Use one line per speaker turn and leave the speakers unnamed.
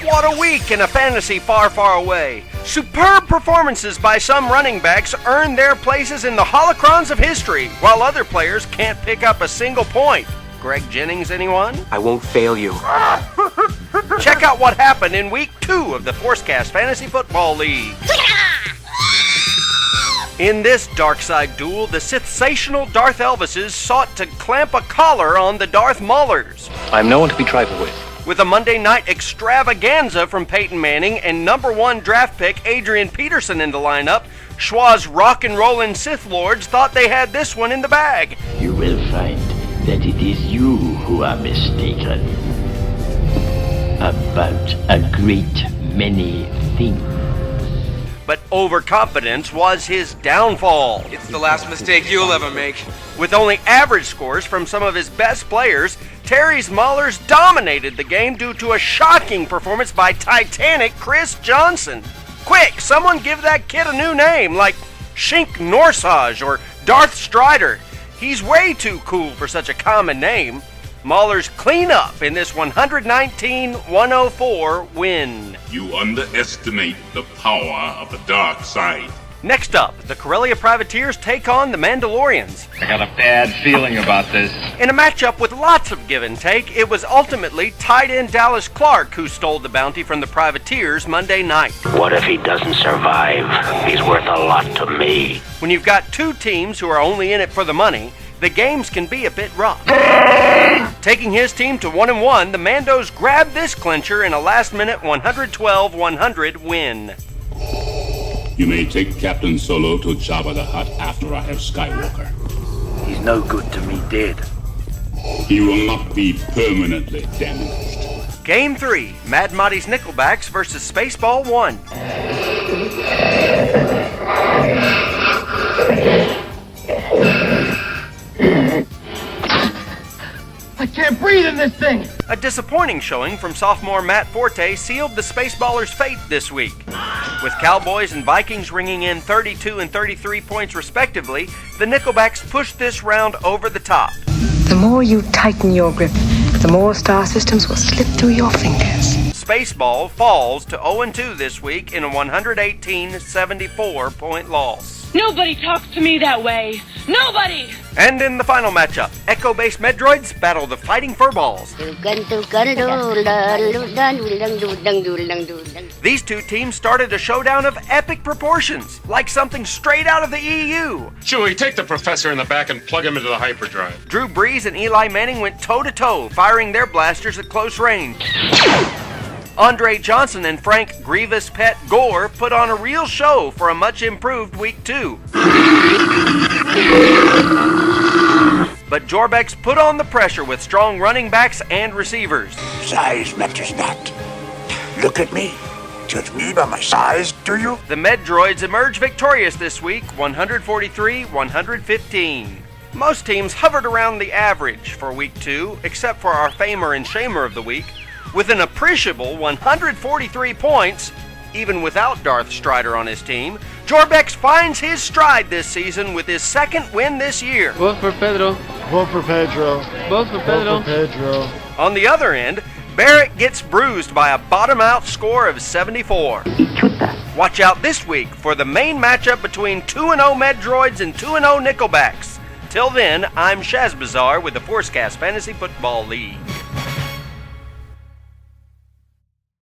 What a week in a fantasy far, far away. Superb performances by some running backs earned their places in the holocrons of history, while other players can't pick up a single point. Greg Jennings, anyone?
I won't fail you.
Check out what happened in Week 2 of the ForceCast Fantasy Football League. In this dark side duel, the sensational Darth Elvises sought to clamp a collar on the Darth Maulers.
I'm no one to be trifled with.
With a Monday night extravaganza from Peyton Manning and number 1 draft pick Adrian Peterson in the lineup, Schwa's rock and rollin' Sith Lords thought they had this one in the bag.
You will find that it is you who are mistaken about a great many things.
But overconfidence was his downfall.
It's the last mistake you'll ever make.
With only average scores from some of his best players, Terry's Maulers dominated the game due to a shocking performance by Titanic Chris Johnson. Quick, someone give that kid a new name, like Shink Norsage or Darth Strider. He's way too cool for such a common name. Maulers clean up in this 119-104 win.
You underestimate the power of the dark side.
Next up, the Corellia Privateers take on the Mandalorians.
I got a bad feeling about this.
In a matchup with lots of give and take, it was ultimately tight end Dallas Clark who stole the bounty from the Privateers Monday night.
What if he doesn't survive? He's worth a lot to me.
When you've got two teams who are only in it for the money, the games can be a bit rough. Taking his team to 1-1, the Mandos grabbed this clincher in a last-minute 112-100 win.
You may take Captain Solo to Jabba the Hutt after I have Skywalker.
He's no good to me dead.
He will not be permanently damaged.
Game 3, Mad Monty's Nickelbacks versus Spaceball 1.
I can't breathe in this thing!
A disappointing showing from sophomore Matt Forte sealed the Spaceballers' fate this week. With Cowboys and Vikings ringing in 32 and 33 points respectively, the Nickelbacks pushed this round over the top.
The more you tighten your grip, the more star systems will slip through your fingers.
Spaceball falls to 0-2 this week in a 118-74 point loss.
Nobody talks to me that way. Nobody!
And in the final matchup, Echo-based Medroids battle the Fighting Furballs. These two teams started a showdown of epic proportions, like something straight out of the EU.
Chewie, take the professor in the back and plug him into the hyperdrive.
Drew Brees and Eli Manning went toe-to-toe, firing their blasters at close range. Andre Johnson and Frank Grievous Pet Gore put on a real show for a much improved Week 2. But Jorbex put on the pressure with strong running backs and receivers.
Size matters not. Look at me. Judge me by my size, do you?
The Medroids emerged victorious this week, 143-115. Most teams hovered around the average for Week 2, except for our famer and shamer of the week, with an appreciable 143 points, even without Darth Strider on his team. Jorbex finds his stride this season with his second win this year.
Vote for Pedro.
Vote for Pedro.
Vote for Pedro.
Vote for Pedro.
On the other end, Barrett gets bruised by a bottom-out score of 74. Watch out this week for the main matchup between 2-0 Medroids and 2-0 Nickelbacks. Till then, I'm Shazbazar with the ForceCast Fantasy Football League.